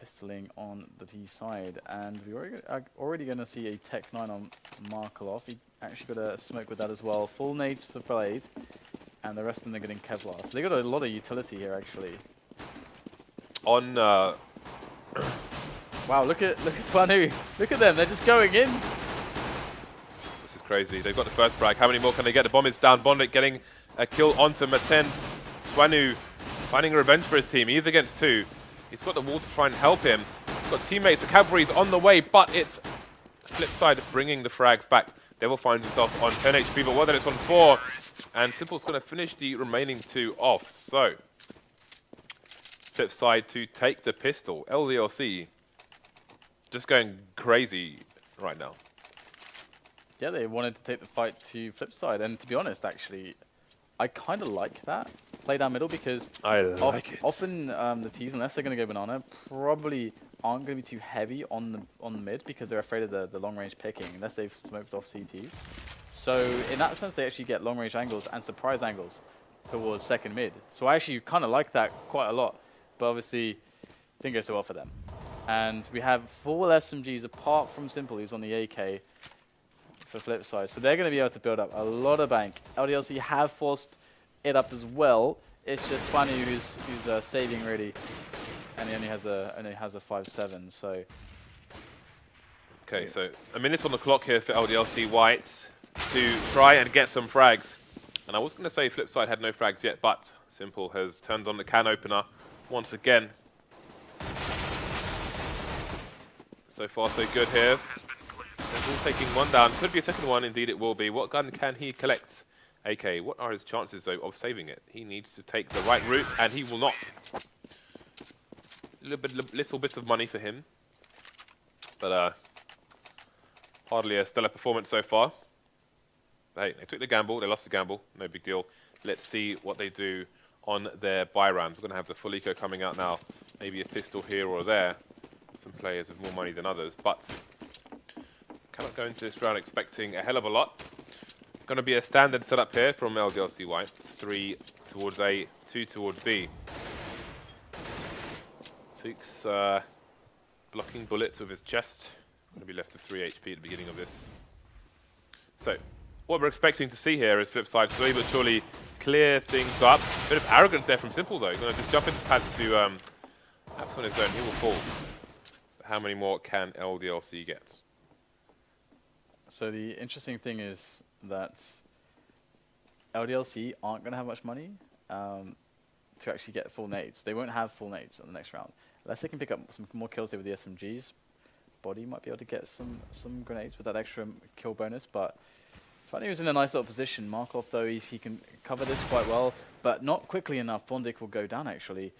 pistoling on the T side, and we are already going to see a Tech 9 on Markov. He actually got a smoke with that as well. Full nades for Blade, and the rest of them are getting Kevlar. So they got a lot of utility here, actually. On wow, look at Twanu. Look at them. They're just going in. This is crazy. They've got the first frag. How many more can they get? The bomb is down. Bonnet getting a kill onto Maten. Twanu finding revenge for his team. He is against 2. He's got the wall to try and help him. He's got teammates. The cavalry's on the way, but it's Flipside bringing the frags back. Devil finds himself on 10 HP, but Weather it's on 4. And Simple's going to finish the remaining 2 off. So, Flipside to take the pistol. LDLC just going crazy right now. Yeah, they wanted to take the fight to Flipside, and to be honest, actually, I kind of like that. Play down middle because often the T's, unless they're going to go banana, probably aren't going to be too heavy on the mid because they're afraid of the long range picking unless they've smoked off CTs. So in that sense, they actually get long range angles and surprise angles towards second mid. So I actually kind of like that quite a lot, but obviously didn't go so well for them. And we have 4 SMGs apart from Simple, who's on the AK for Flipside. So they're going to be able to build up a lot of bank. LDLC have forced it up as well. It's just Twanu who's saving really, and he only has a 5-7. So okay, so a minute on the clock here for LDLC.White to try and get some frags. And I was going to say Flipside had no frags yet, but Simple has turned on the can opener once again. So far, so good here. Simple taking 1 down. Could be a second one. Indeed, it will be. What gun can he collect? AK, what are his chances, though, of saving it? He needs to take the right route, and he will not. Little bits of money for him. But hardly a stellar performance so far. But hey, they took the gamble. They lost the gamble. No big deal. Let's see what they do on their buy round. We're going to have the full eco coming out now. Maybe a pistol here or there. Some players with more money than others. But cannot go into this round expecting a hell of a lot. Going to be a standard setup here from LDLC.White. 3 towards A, 2 towards B. Fuchs blocking bullets with his chest. Going to be left with 3 HP at the beginning of this. So, what we're expecting to see here is Flipside slowly but surely clear things up. Bit of arrogance there from Simple though. Going to just jump into pad to Apps on his own. He will fall. But how many more can LDLC get? So the interesting thing is that LDLC aren't going to have much money to actually get full nades. They won't have full nades on the next round. Unless they can pick up some more kills here with the SMGs. Body might be able to get some grenades with that extra kill bonus, but Twanu was in a nice little position. Markov, though, he can cover this quite well, but not quickly enough. Bondic will go down, actually.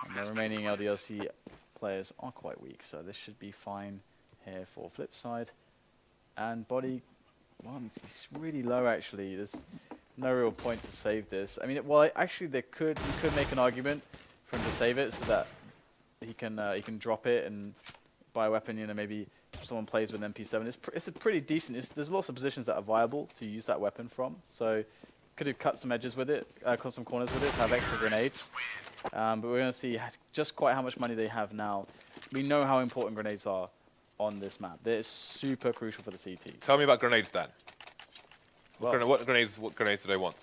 And the remaining LDLC players are quite weak, so this should be fine here for Flipside. And Body, well, he's really low, actually. There's no real point to save this. I mean, well, actually, you could make an argument for him to save it so that he can drop it and buy a weapon, you know, maybe if someone plays with an MP7. It's a pretty decent, there's lots of positions that are viable to use that weapon from. So could have cut some edges with it, cut some corners with it to have extra grenades. But we're going to see just quite how much money they have now. We know how important grenades are on this map. They're super crucial for the CT. Tell me about grenades, Dan. Well, What grenades do they want?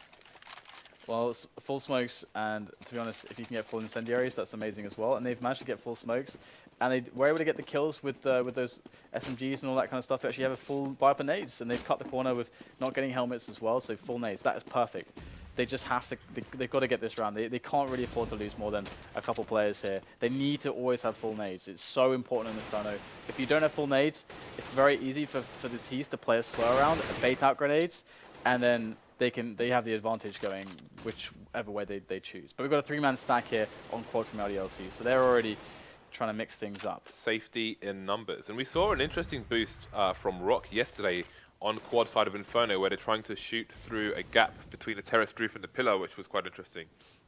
Well, full smokes, and to be honest, if you can get full incendiaries, that's amazing as well. And they've managed to get full smokes, and they were able to get the kills with those SMGs and all that kind of stuff to actually have a full buy up of nades. And they've cut the corner with not getting helmets as well, so full nades. That is perfect. They just have to, they've got to get this round. They can't really afford to lose more than a couple players here. They need to always have full nades. It's so important in Inferno. If you don't have full nades, it's very easy for the T's to play a slow round, bait out grenades, and then they have the advantage going whichever way they choose. But we've got a 3-man stack here on quad from LDLC, so they're already trying to mix things up. Safety in numbers. And we saw an interesting boost from Rock yesterday on quad side of Inferno, where they're trying to shoot through a gap between the terrace roof and the pillar, which was quite interesting.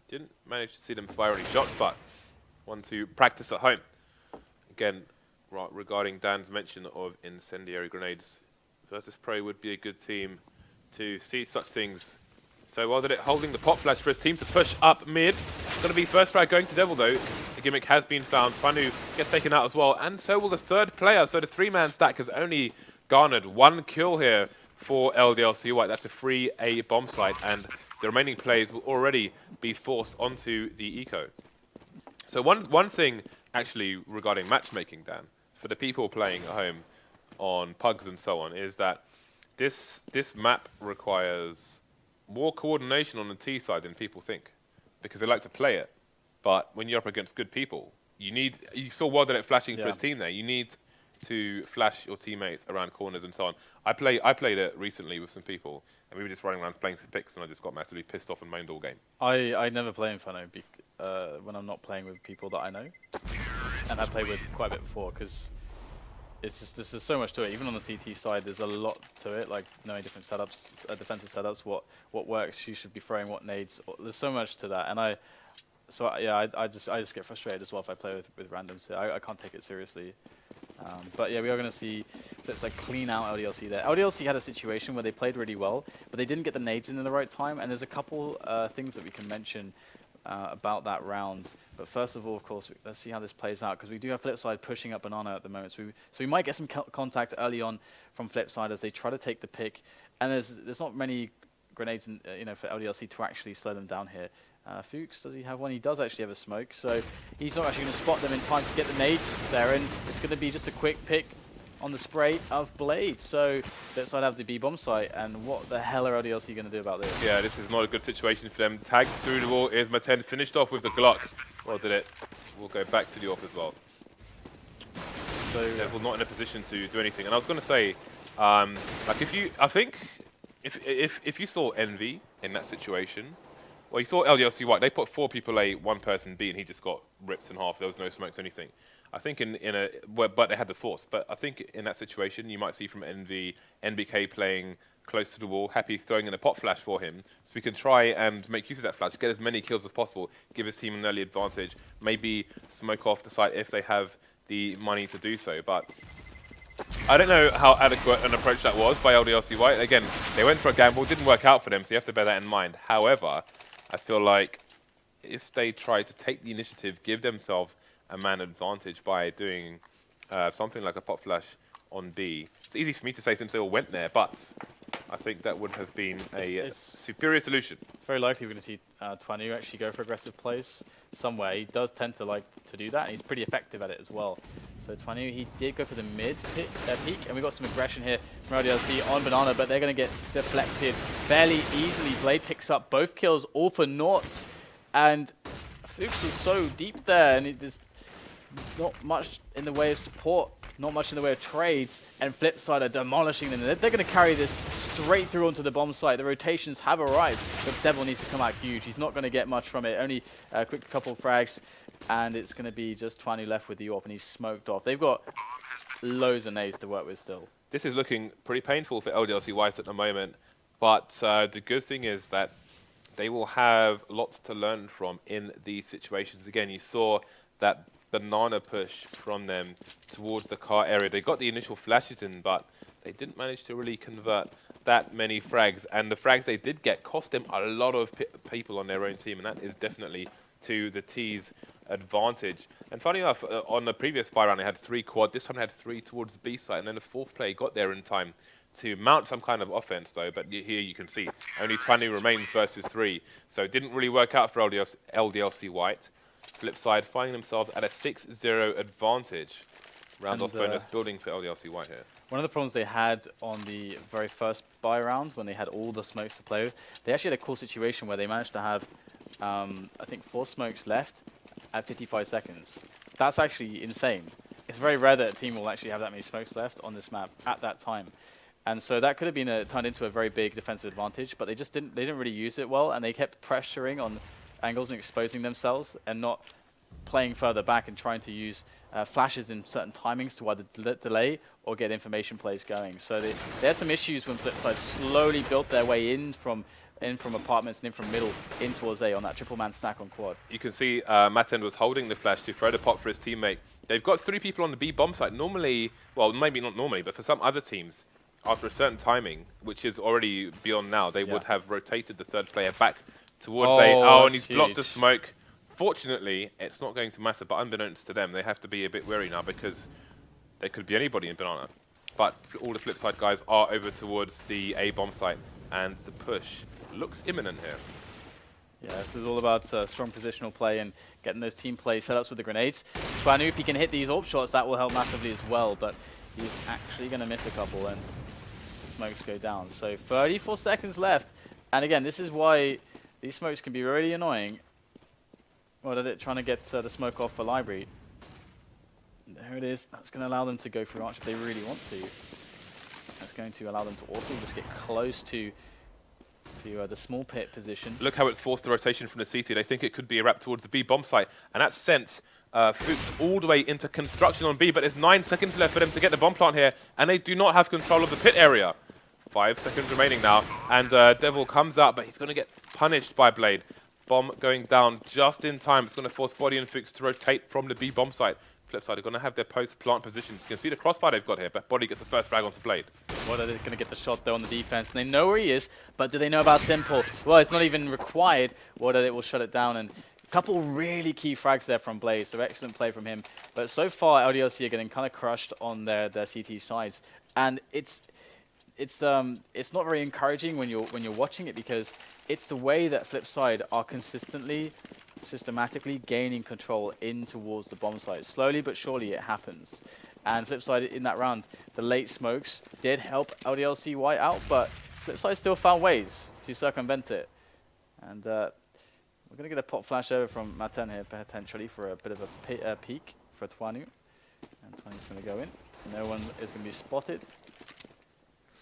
Didn't manage to see them fire any shots, but want to practice at home. Again, regarding Dan's mention of incendiary grenades, Versus Pro would be a good team to see such things. So well did it, holding the pop flash for his team to push up mid. going to be first frag going to Devil, though. The gimmick has been found. Twanu gets taken out as well, and so will the third player. So the 3-man stack has only garnered 1 kill here for LDLC.White. That's a free A bomb site, and the remaining players will already be forced onto the eco. So one thing, actually, regarding matchmaking, Dan, for the people playing at home on pugs and so on, is that this map requires more coordination on the T side than people think, because they like to play it. But when you're up against good people, you saw Wildlet flashing for his team there. You need to flash your teammates around corners and so on. I played it recently with some people, and we were just running around playing for picks, and I just got massively pissed off and mained all game. I never play Inferno when I'm not playing with people that I know, and I played with quite a bit before, because it's just there's so much to it. Even on the CT side, there's a lot to it, like knowing different setups, defensive setups, what works, you should be throwing, what nades. There's so much to that, and I just get frustrated as well if I play with randoms here. I can't take it seriously. But yeah, we are going to see Flipside clean out LDLC there. LDLC had a situation where they played really well, but they didn't get the nades in the right time, and there's a couple things that we can mention about that round. But first of all, of course, let's see how this plays out, because we do have Flipside pushing up Banana at the moment. So we might get some contact early on from Flipside as they try to take the pick. And there's not many grenades for LDLC to actually slow them down here. Fuchs, does he have one? He does actually have a smoke, so he's not actually going to spot them in time to get the nades there, and it's going to be just a quick pick on the spray of Blade. So Flipside have the B bomb site, and what the hell are LDLC going to do about this? Yeah, this is not a good situation for them. Tagged through the wall is Maten, finished off with the Glock. Well did it. We'll go back to the AWP as well. So Devil not in a position to do anything. And I was going to say, like if you saw Envy in that situation, well, you saw LDLC.White. They put 4 people A, 1 person B, and he just got ripped in half. There was no smokes or anything. I think but they had the force. But I think in that situation, you might see from Envy, NBK playing close to the wall, Happy throwing in a pop flash for him, so we can try and make use of that flash, get as many kills as possible, give his team an early advantage, maybe smoke off the site if they have the money to do so. But I don't know how adequate an approach that was by LDLC.White. Again, they went for a gamble, didn't work out for them, so you have to bear that in mind. However, I feel like if they try to take the initiative, give themselves a man advantage by doing something like a pop flash on B. It's easy for me to say since they all went there, but I think that would have been a superior solution. It's very likely we're going to see Twanu actually go for aggressive plays somewhere. He does tend to like to do that, and he's pretty effective at it as well. So Twanu, he did go for the mid peak, and we've got some aggression here from LDLC on Banana, but they're going to get deflected fairly easily. Blade picks up both kills, all for naught, and Fuchs was so deep there, and there's not much in the way of support, not much in the way of trades, and Flipside are demolishing them. They're going to carry this straight through onto the bomb site. The rotations have arrived, but Devil needs to come out huge. He's not going to get much from it. Only a quick couple of frags, and it's going to be just Twanu left with the AWP, and he's smoked off. They've got loads of nades to work with still. This is looking pretty painful for LDLC.White at the moment, but the good thing is that they will have lots to learn from in these situations. Again, you saw that Banana push from them towards the car area. They got the initial flashes in, but they didn't manage to really convert that many frags. And the frags they did get cost them a lot of people on their own team, and that is definitely to the T's advantage. And funny enough, on the previous spy round, they had 3 quad. This time they had 3 towards the B side, and then the 4th player got there in time to mount some kind of offense, though. But here you can see only 20 remains versus 3. So it didn't really work out for LDLC.White. Flipside finding themselves at a 6-0 advantage. Round off bonus building for LDLC.White here. One of the problems they had on the very first buy round, when they had all the smokes to play with, they actually had a cool situation where they managed to have, I think, 4 smokes left at 55 seconds. That's actually insane. It's very rare that a team will actually have that many smokes left on this map at that time. And so that could have been turned into a very big defensive advantage, but they didn't really use it well, and they kept pressuring on angles and exposing themselves and not playing further back and trying to use flashes in certain timings to either delay or get information plays going. So they had some issues when Flipside slowly built their way in from apartments and in from middle in towards A on that triple man stack on quad. You can see Maten was holding the flash to throw the pop for his teammate. They've got 3 people on the B bomb site. Normally, well, maybe not normally, but for some other teams, after a certain timing, which is already beyond now, they would have rotated the 3rd player back towards A. Oh, and he's blocked the smoke Unfortunately, it's not going to matter, but unbeknownst to them, they have to be a bit wary now because there could be anybody in Banana. But all the Flipside guys are over towards the A bomb site, and the push looks imminent here. Yeah, this is all about strong positional play and getting those team play setups with the grenades. Chuanu, if he can hit these AWP shots, that will help massively as well, but he's actually going to miss a couple and the smokes go down. So 34 seconds left, and again, this is why these smokes can be really annoying. What are they trying to get the smoke off for library? There it is. That's going to allow them to go through arch if they really want to. That's going to allow them to also just get close to the small pit position. Look how it's forced the rotation from the CT. They think it could be a wrap towards the B bomb site, and that's sent Fuchs all the way into construction on B, but there's 9 seconds left for them to get the bomb plant here, and they do not have control of the pit area. 5 seconds remaining now, and Devil comes out, but he's going to get punished by Blade. Bomb going down just in time. It's going to force Body and Fuchs to rotate from the B bomb site. Flipside are going to have their post-plant positions. You can see the crossfire they've got here, but Body gets the first frag onto Blade. What are they going to get the shot though on the defense? And they know where he is, but do they know about Simple? Well, it's not even required. What are they will shut it down, and a couple really key frags there from Blade, so excellent play from him. But so far, LDLC are getting kind of crushed on their CT sides, and it's not very encouraging when you're watching it, because it's the way that Flipside are systematically gaining control in towards the bomb site. Slowly but surely it happens. And Flipside in that round, the late smokes did help LDLC.White out, but Flipside still found ways to circumvent it. And we're going to get a pop flash over from Maten here potentially for a bit of a peek for Tuanu. And Tuanu's going to go in. No one is going to be spotted.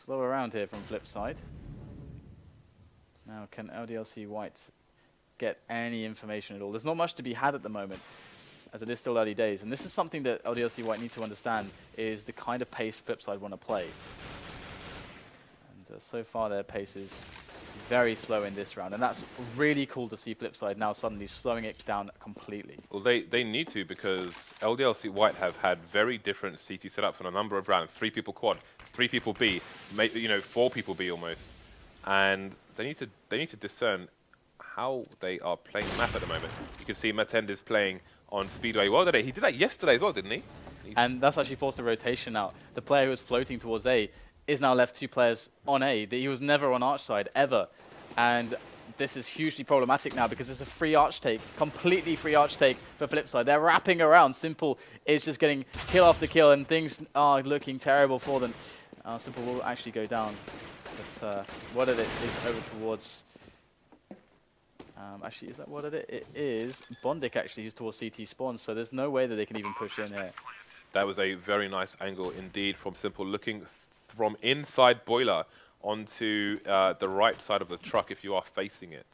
Slow around here from Flipside. Now, can LDLC.White get any information at all? There's not much to be had at the moment, as it is still early days. And this is something that LDLC.White need to understand, is the kind of pace Flipside want to play. And so far, their pace is very slow in this round. And that's really cool to see Flipside now suddenly slowing it down completely. Well, they need to, because LDLC.White have had very different CT setups on a number of rounds. 3 people quad, 3 people B, 4 people B almost. And they need to discern how they are playing the map at the moment. You can see Matend is playing on Speedway well today. He did that yesterday as well, didn't he? And that's actually forced a rotation out. The player who was floating towards A is now left 2 players on A. He was never on arch side, ever. And this is hugely problematic now, because it's a free arch take, completely free arch take for Flipside. They're wrapping around. Simple is just getting kill after kill, and things are looking terrible for them. Simple will actually go down. But what it is over towards... actually, is that what it is? It is Bondic actually, who's towards CT spawn, so there's no way that they can even push in here. That was a very nice angle indeed from Simple, looking from inside boiler onto the right side of the truck if you are facing it.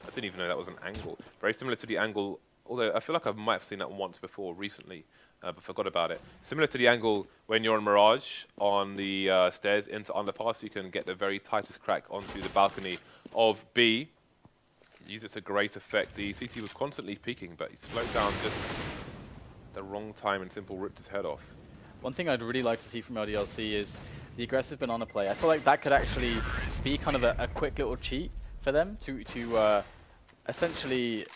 I didn't even know that was an angle. Very similar to the angle, although I feel like I might have seen that once before recently, but forgot about it. Similar to the angle when you're on Mirage on the stairs into underpass, you can get the very tightest crack onto the balcony of B. Use it to great effect. The CT was constantly peaking, but he slowed down just the wrong time and Simple ripped his head off. One thing I'd really like to see from LDLC is the aggressive banana play. I feel like that could actually be kind of a quick little cheat for them to essentially...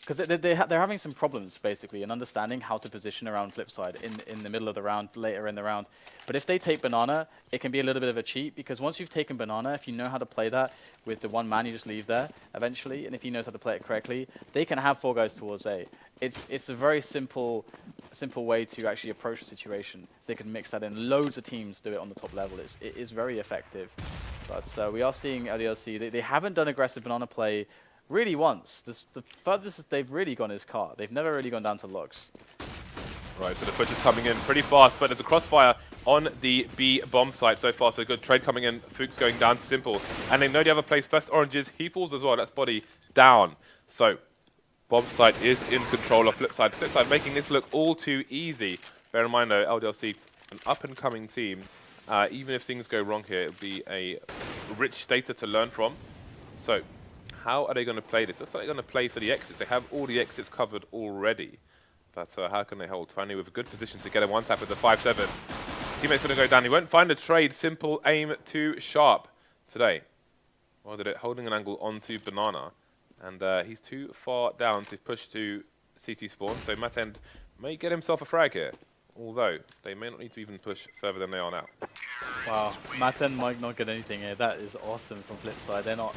Because they're having some problems, basically, in understanding how to position around Flipside in the middle of the round, later in the round. But if they take banana, it can be a little bit of a cheat, because once you've taken banana, if you know how to play that with the 1 man, you just leave there eventually, and if he knows how to play it correctly, they can have 4 guys towards A. It's a very simple way to actually approach the situation. If they can mix that in, loads of teams do it on the top level. It is very effective. But we are seeing LDLC, they haven't done aggressive banana play really once. The furthest they've really gone is car. They've never really gone down to logs. Right, so the push is coming in pretty fast, but there's a crossfire on the B bomb site so far. So good trade coming in. Fuchs going down to Simple. And they know the other place first oranges. He falls as well. That's Body down. So bomb site is in control of Flipside. Flipside making this look all too easy. Bear in mind though, LDLC, an up-and-coming team. Even if things go wrong here, it'll be a rich data to learn from. So how are they going to play this? Looks like they're going to play for the exits. They have all the exits covered already. But how can they hold? Tuanu with a good position to get a one-tap with the 5-7. Teammate's going to go down. He won't find a trade. Simple aim too sharp today. Well, did it holding an angle onto Banana. And he's too far down to push to CT spawn, so Matend may get himself a frag here. Although, they may not need to even push further than they are now. Wow, Maten might not get anything here. That is awesome from Flipside. They're not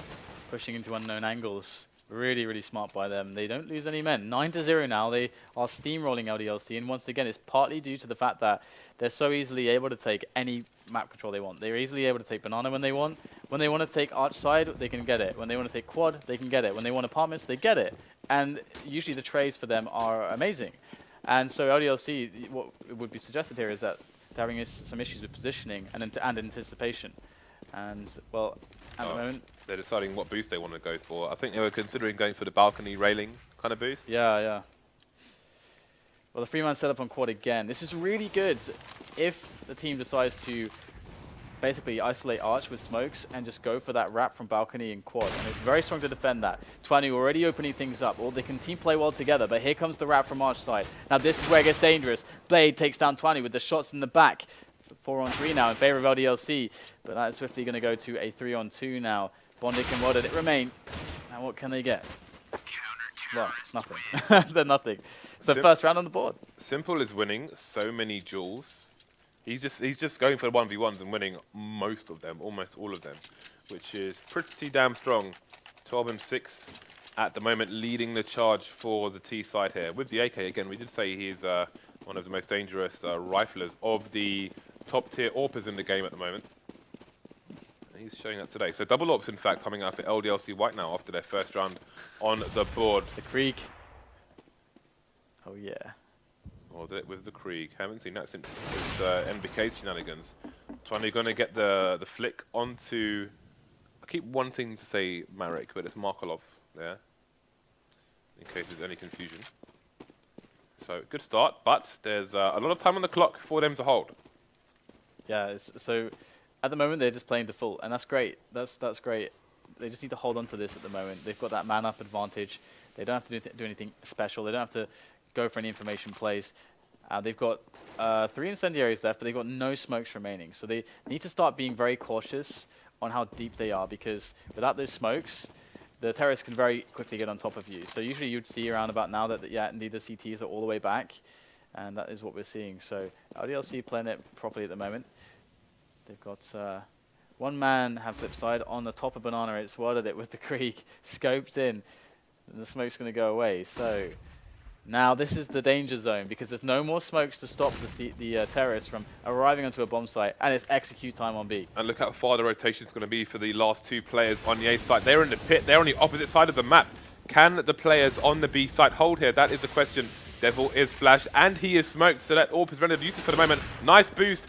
pushing into unknown angles. Really, really smart by them. They don't lose any men. 9-0 now. They are steamrolling LDLC, and once again, it's partly due to the fact that they're so easily able to take any map control they want. They're easily able to take Banana when they want. When they want to take Arch side, they can get it. When they want to take Quad, they can get it. When they want apartments, they get it. And usually the trades for them are amazing. And so LDLC, what would be suggested here is that they're having some issues with positioning and anticipation. And, well, at the moment... They're deciding what boost they want to go for. I think they were considering going for the balcony railing kind of boost. Yeah, yeah. Well, the 3-man setup on Quad again. This is really good if the team decides to basically isolate Arch with smokes and just go for that wrap from balcony and Quad. And it's very strong to defend that. Twanu already opening things up. Or they can team play well together, but here comes the wrap from Arch side. Now this is where it gets dangerous. Blade takes down Twanu with the shots in the back. 4-on-3 now in favor of LDLC, but that is swiftly going to go to a 3-on-2 now. Bondic and Welded it remain. Now what can they get? Well, nothing. They're nothing. So first round on the board. Simple is winning so many duels. He's just going for the 1v1s and winning most of them, almost all of them, which is pretty damn strong. 12-6 at the moment, leading the charge for the T side here. With the AK, again, we did say he's one of the most dangerous riflers of the top tier AWPers in the game at the moment. He's showing that today. So double AWPs, in fact, coming out for LDLC.White now after their first round on the board. The Krieg. Oh, yeah. Or did it with the Krieg? Haven't seen that since his NBK shenanigans. Twanu going to get the flick onto... I keep wanting to say Marek, but it's Markolov there. In case there's any confusion. So, good start, but there's a lot of time on the clock for them to hold. Yeah, so at the moment they're just playing default, and that's great. That's great. They just need to hold on to this at the moment. They've got that man-up advantage. They don't have to do anything special. They don't have to go for any information plays. They've got 3 incendiaries left, but they've got no smokes remaining. So they need to start being very cautious on how deep they are, because without those smokes, the terrorists can very quickly get on top of you. So usually you'd see around about now that, yeah, indeed the CTs are all the way back, and that is what we're seeing. So LDLC playing it properly at the moment. They've got one man have Flipside on the top of Banana. It's worded it with the Krieg scoped in, and the smoke's going to go away. So now this is the danger zone, because there's no more smokes to stop the terrorists from arriving onto a bomb site, and it's execute time on B. And look how far the rotation is going to be for the last 2 players on the A side. They're in the pit. They're on the opposite side of the map. Can the players on the B side hold here? That is the question. Devil is flashed, and he is smoked, so that AWP is rendered useless for the moment. Nice boost.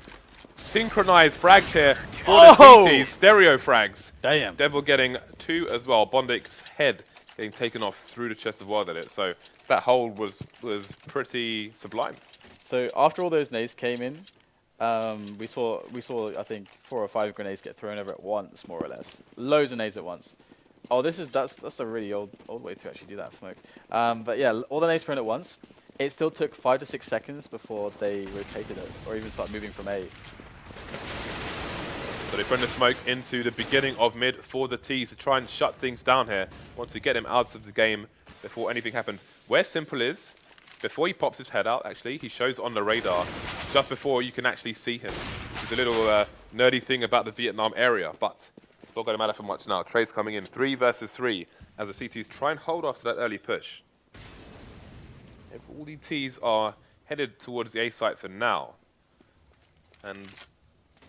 Synchronized frags here for the CT. Stereo frags. Damn. Devil getting 2 as well. Bondic's head getting taken off through the chest of Wild at it. So that hold was pretty sublime. So after all those nades came in, we saw I think 4 or 5 grenades get thrown over at once, more or less. Loads of nades at once. Oh, that's a really old way to actually do that smoke. But yeah, all the nades thrown at once. It still took 5 to 6 seconds before they rotated it, or even started moving from A. So they bring the smoke into the beginning of mid for the T's to try and shut things down here. Want to get him out of the game before anything happens. Where Simple is, before he pops his head out, actually, he shows on the radar just before you can actually see him. It's a little nerdy thing about the Vietnam area, but it's not going to matter for much now. Trades coming in 3 versus 3 as the CTs try and hold off to that early push. If all the T's are headed towards the A site for now, and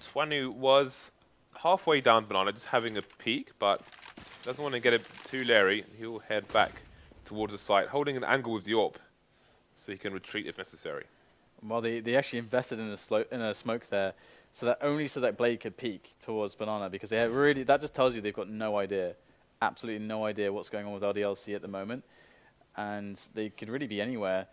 Twanu was halfway down Banana, just having a peek, but doesn't want to get it too leery. He'll head back towards the site, holding an angle with the AWP, so he can retreat if necessary. Well, they actually invested in a smoke there, so that Blade could peek towards Banana, because they have really, that just tells you they've got no idea, absolutely no idea what's going on with LDLC at the moment, and they could really be anywhere.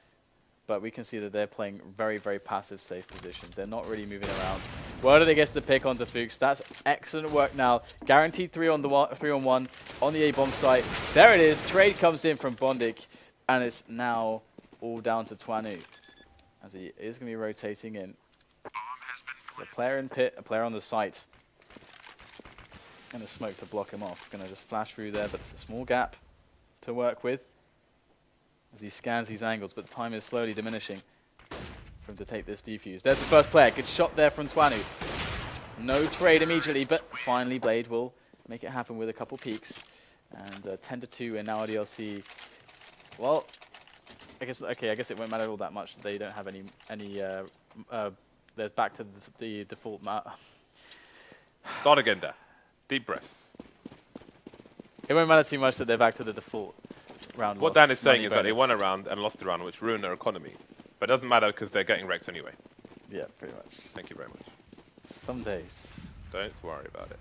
But we can see that they're playing very, very passive, safe positions. They're not really moving around. Worded gets the pick onto Fuchs. That's excellent work now. Guaranteed 3-on-1 on the A bomb site. There it is. Trade comes in from Bondic, and it's now all down to Twanu, as he is going to be rotating in. A player in pit, a player on the site, and a smoke to block him off. Going to just flash through there, but it's a small gap to work with as he scans these angles, but the time is slowly diminishing for him to take this defuse. There's the first player. Good shot there from Twanu. No trade immediately, but finally Blade will make it happen with a couple peaks. And 10-2 in now LDLC. Well, I guess it won't matter all that much. They don't have any they're back to the default map. Start again, Dan. Deep breaths. It won't matter too much that they're back to the default round. What Dan is saying is that they won a round and lost a round, which ruined their economy. But it doesn't matter because they're getting wrecked anyway. Yeah, pretty much. Thank you very much. Some days. Don't worry about it.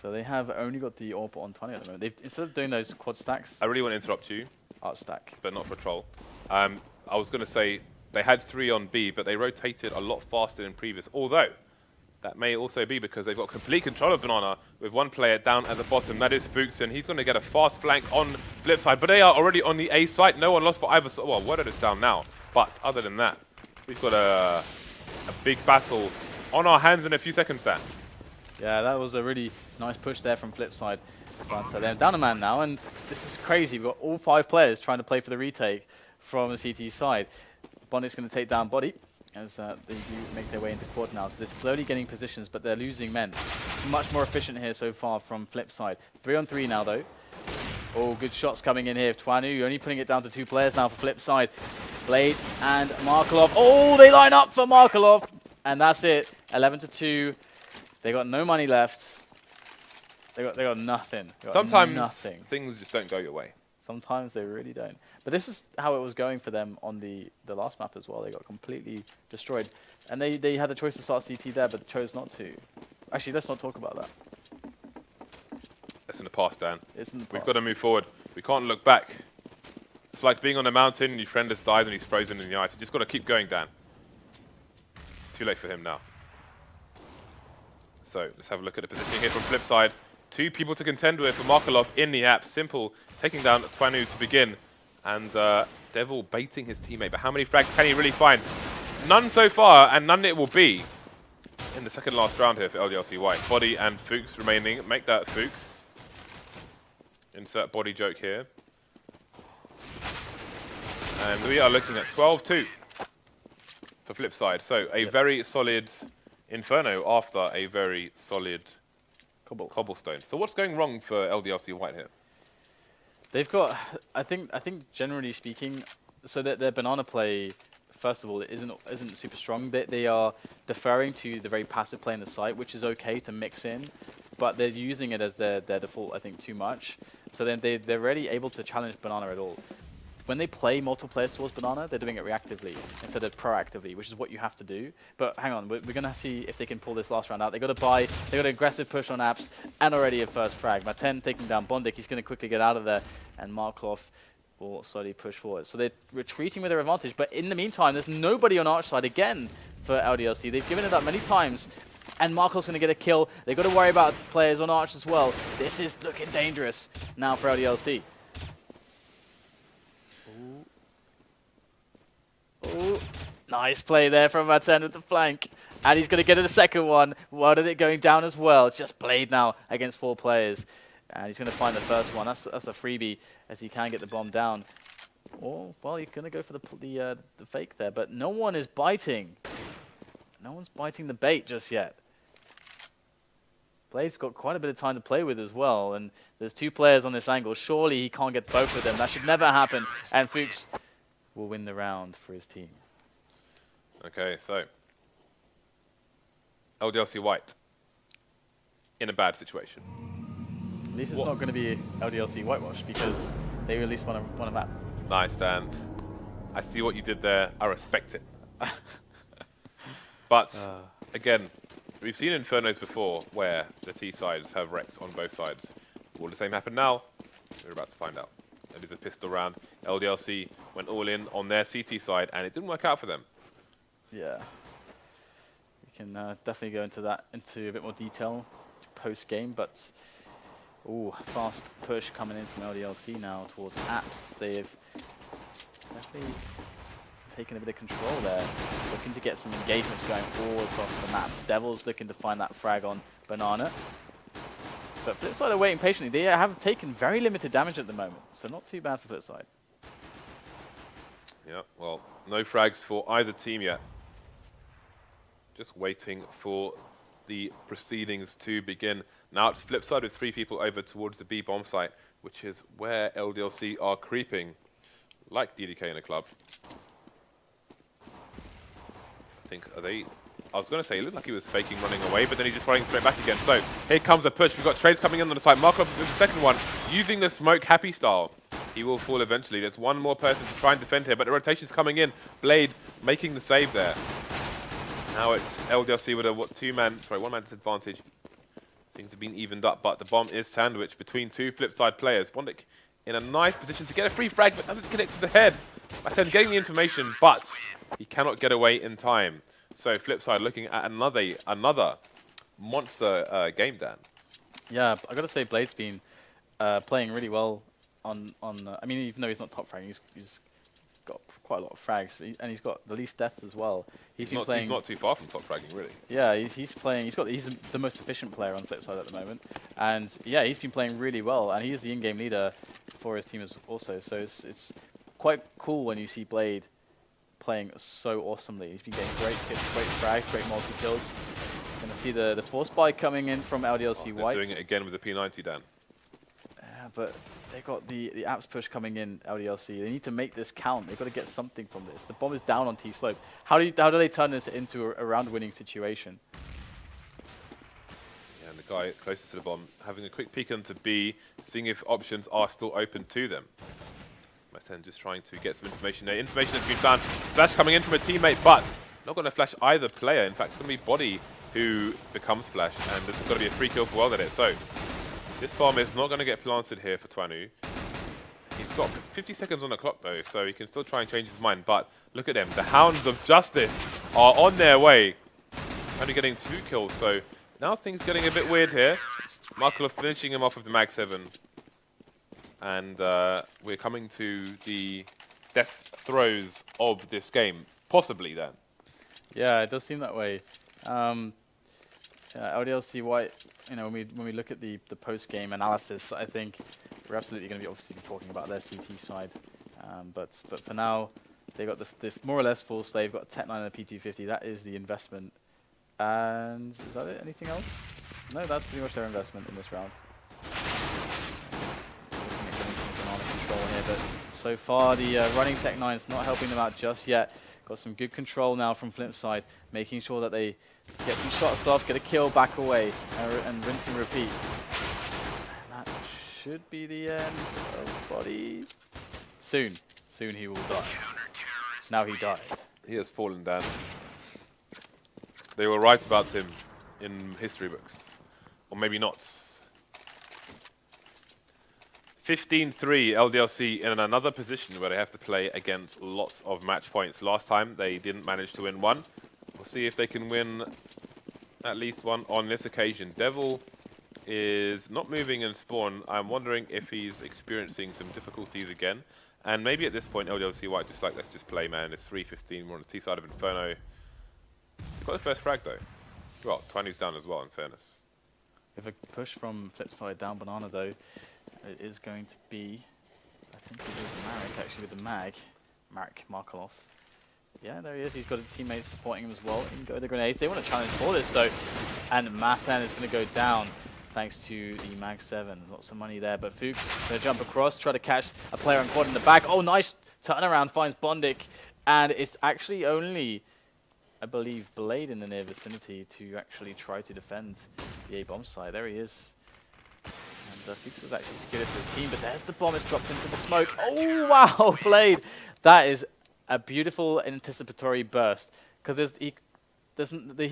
So they have only got the AWP on 20 at the moment. Instead of doing those quad stacks, I really want to interrupt you, arch stack. but not for a troll. I was going to say they had 3 on B, but they rotated a lot faster than previous. Although that may also be because they've got complete control of Banana with one player down at the bottom. That is Fuchs, and he's going to get a fast flank on Flipside. But they are already on the A site. No one lost for either. Well, Worded is down now. But other than that, we've got a big battle on our hands in a few seconds, Dan. Yeah, that was a really nice push there from Flipside. But they're down a man now, and this is crazy. We've got all 5 players trying to play for the retake from the CT side. Bondic's going to take down Body as they do make their way into quad now. So they're slowly getting positions, but they're losing men. Much more efficient here so far from Flipside. 3-on-3 now, though. Oh, good shots coming in here. Twanu only putting it down to 2 players now for Flipside. Blade and Markelov. Oh, they line up for Markelov. And that's it. 11-2. They got no money left. They got nothing. Sometimes nothing. things just don't go your way. Sometimes they really don't. But this is how it was going for them on the last map as well. They got completely destroyed. And they had the choice to start CT there, but chose not to. Actually, let's not talk about that. That's in the past, Dan. It's in the past. We've got to move forward. We can't look back. It's like being on a mountain and your friend has died and he's frozen in the ice. You just got to keep going, Dan. It's too late for him now. So let's have a look at the positioning here from Flipside. 2 people to contend with for Markelov in the app. Simple taking down Twanu to begin. And Devil baiting his teammate. But how many frags can he really find? None so far, and none it will be in the second last round here for LDLC.White. Body and Fuchs remaining. Make that Fuchs. Insert body joke here. And we are looking at 12-2 for Flipside. So a very solid Inferno after a very solid cobblestone. So what's going wrong for LDLC.White here? They've got, I think generally speaking, so that their banana play, first of all, isn't super strong. They are deferring to the very passive play in the site, which is okay to mix in, but they're using it as their default, I think, too much. So then they're rarely able to challenge banana at all. When they play multiple players towards banana, they're doing it reactively instead of proactively, which is what you have to do. But hang on, we're going to see if they can pull this last round out. They got to buy, they got an aggressive push on apps, and already a first frag. Maten taking down Bondic, he's going to quickly get out of there, and Markelov will slowly push forward. So they're retreating with their advantage, but in the meantime, there's nobody on arch side again for LDLC. They've given it up many times, and Markelov's going to get a kill. They've got to worry about players on arch as well. This is looking dangerous now for LDLC. Ooh, nice play there from Maten with the flank. And he's going to get the second one. What is it going down as well? It's just Blade now against 4 players. And he's going to find the first one. That's a freebie as he can get the bomb down. Oh, well, he's going to go for the fake there. But no one is biting. No one's biting the bait just yet. Blade's got quite a bit of time to play with as well. And there's 2 players on this angle. Surely he can't get both of them. That should never happen. And Fuchs will win the round for his team. Okay, so LDLC.White in a bad situation. At least it's not going to be LDLC whitewash because they at least won a map. Nice, Dan. I see what you did there. I respect it. But again, we've seen Infernos before where the T sides have wrecked on both sides. Will the same happen now? We're about to find out. It is a pistol round. LDLC went all in on their CT side, and it didn't work out for them. Yeah. We can definitely go into a bit more detail post-game, but fast push coming in from LDLC now towards apps. They've definitely taken a bit of control there, looking to get some engagements going all across the map. Devil's looking to find that frag on Banana. But Flipside are waiting patiently. They have taken very limited damage at the moment, so not too bad for Flipside. Yeah, well, no frags for either team yet. Just waiting for the proceedings to begin. Now it's Flipside with 3 people over towards the B bomb site, which is where LDLC are creeping, like DDK in a club. I think, are they... I was going to say, it looked like he was faking running away, but then he's just running straight back again. So here comes a push. We've got trades coming in on the side. Markov with the second one, using the smoke happy style. He will fall eventually. There's one more person to try and defend here, but the rotation's coming in. Blade making the save there. Now it's LDLC with a one man disadvantage. Things have been evened up, but the bomb is sandwiched between 2 Flipside players. Bondic in a nice position to get a free frag, but doesn't connect to the head. I said getting the information, but he cannot get away in time. So Flipside looking at another monster game, Dan. Yeah, I got to say Blade's been playing really well on I mean, even though he's not top fragging, he's got quite a lot of frags, and he's got the least deaths as well. He's not too far from top fragging, really. Yeah, he's the most efficient player on Flipside at the moment, and yeah, he's been playing really well, and he is the in-game leader for his team also. So it's quite cool when you see Blade playing so awesomely. He's been getting great hits, great frags, great multi kills. Gonna see the force buy coming in from LDLC.White. Doing it again with the P90, Dan. Yeah, but they got the apps push coming in, LDLC. They need to make this count. They've got to get something from this. The bomb is down on T slope. How do they turn this into a round-winning situation? Yeah, and the guy closest to the bomb having a quick peek onto B, seeing if options are still open to them. Mysen just trying to get some information there. Information has been found. Flash coming in from a teammate, but not going to flash either player. In fact, it's going to be Body who becomes flash, and this is going to be a free kill for World Edit. So this bomb is not going to get planted here for Twanu. He's got 50 seconds on the clock though, so he can still try and change his mind. But look at them, the Hounds of Justice are on their way. Only getting 2 kills, so now things getting a bit weird here. Markov finishing him off with the Mag 7. And we're coming to the death throes of this game, possibly then. Yeah, it does seem that way. LDLC.White, you know, when we look at the post-game analysis, I think we're absolutely going to be obviously talking about their CT side. But for now, they've got the more or less full slave, got a Tech 9 and a P250. That is the investment. And is that it? Anything else? No, that's pretty much their investment in this round. Control here, but so far the running Tech 9 is not helping them out just yet. Got some good control now from Flipside, making sure that they get some shots off, get a kill, back away, and rinse and repeat. And that should be the end of Body. Soon he will die. Now he died. He has fallen down. They will write about him in history books, or maybe not. 15-3 LDLC in another position where they have to play against lots of match points. Last time they didn't manage to win one. We'll see if they can win at least one on this occasion. Devil is not moving in spawn. I'm wondering if he's experiencing some difficulties again. And maybe at this point LDLC.White just like, let's just play, man. It's 3:15, we're on the T side of Inferno. They've got the first frag though. Well, Twanu's down as well in fairness. If a push from Flipside down Banana though, it is going to be, I think it is Marek actually with the mag. Marek Markov. Yeah, there he is. He's got a teammate supporting him as well. In go the grenades. They want to challenge for this though. And Matan is going to go down thanks to the mag 7. Lots of money there. But Fuchs going to jump across, try to catch a player on quad in the back. Oh, nice turnaround. Finds Bondic. And it's actually only, I believe, Blade in the near vicinity to actually try to defend the A bomb site. There he is. And Fuchs has actually secured it for his team, but there's the bomb. It's dropped into the smoke. Oh, wow, Blade. That is a beautiful anticipatory burst, because he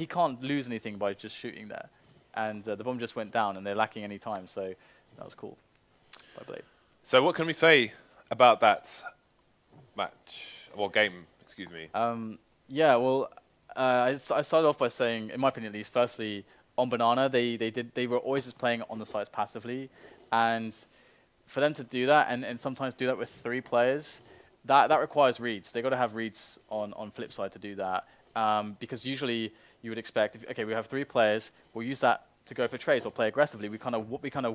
can't lose anything by just shooting there. And the bomb just went down, and they're lacking any time, so that was cool by Blade. So what can we say about that match, or game, excuse me? Yeah, well, I started off by saying, in my opinion at least, firstly, on Banana, they were always just playing on the sides passively, and for them to do that and sometimes do that with 3 players, that requires reads. They got to have reads on Flipside to do that, because usually you would expect, okay, we have 3 players, we'll use that to go for trades or play aggressively. We kind of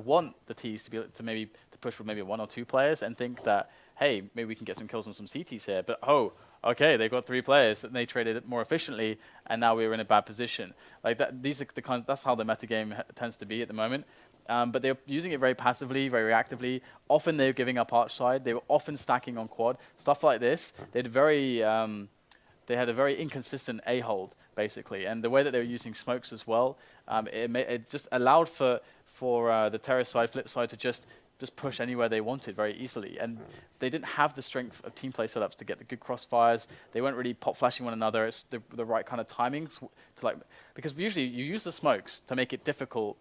want the T's to be able to maybe to push with maybe 1 or 2 players and think that, hey, maybe we can get some kills on some CTs here. But oh, okay, they've got 3 players and they traded it more efficiently, and now we're in a bad position. Like that, these are the kind. That's how the metagame tends to be at the moment. But they're using it very passively, very reactively. Often they're giving up arch side. They were often stacking on quad. Stuff like this. They had a very inconsistent A hold, basically. And the way that they were using smokes as well, it just allowed for the terrace side, flip side to just push anywhere they wanted very easily. And they didn't have the strength of team play setups to get the good crossfires. They weren't really pop flashing one another. It's the right kind of timings to because usually you use the smokes to make it difficult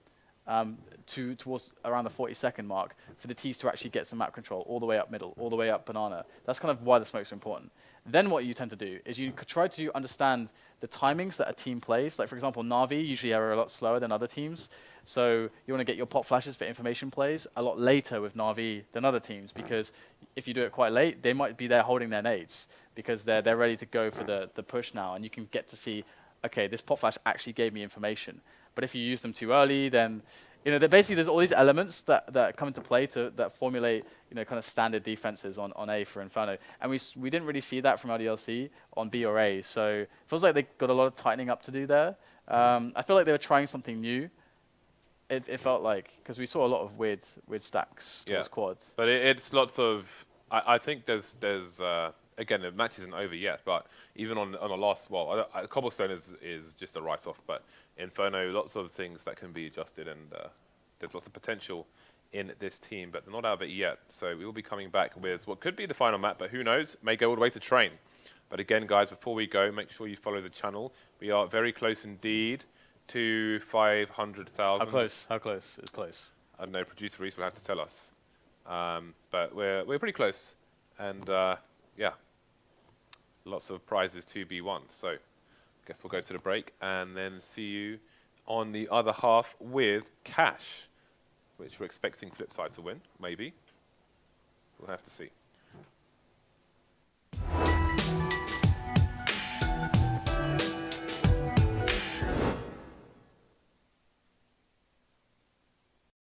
towards around the 40-second mark for the T's to actually get some map control all the way up middle, all the way up banana. That's kind of why the smokes are important. Then what you tend to do is you try to understand the timings that a team plays. Like, for example, Na'Vi usually are a lot slower than other teams. So you want to get your pop flashes for information plays a lot later with Na'Vi than other teams, because if you do it quite late, they might be there holding their nades because they're ready to go for the push now, and you can get to see, okay, this pop flash actually gave me information. But if you use them too early, then basically there's all these elements that come into play that formulate kind of standard defenses on A for Inferno, and we didn't really see that from LDLC on B or A. So it feels like they got a lot of tightening up to do there. I feel like they were trying something new. It felt like, because we saw a lot of weird stacks towards quads. But it's lots of. I think there's again, the match isn't over yet, but even on a last, Cobblestone is just a write-off, but Inferno, lots of things that can be adjusted, and there's lots of potential in this team, but they're not out of it yet. So we will be coming back with what could be the final map, but who knows, may go all the way to train. But again, guys, before we go, make sure you follow the channel. We are very close indeed to 500,000. How close? It's close. I don't know, producer Reese will have to tell us. But we're pretty close, and yeah, lots of prizes to be won. So I guess we'll go to the break and then see you on the other half with cash, which we're expecting Flipside to win, maybe. We'll have to see.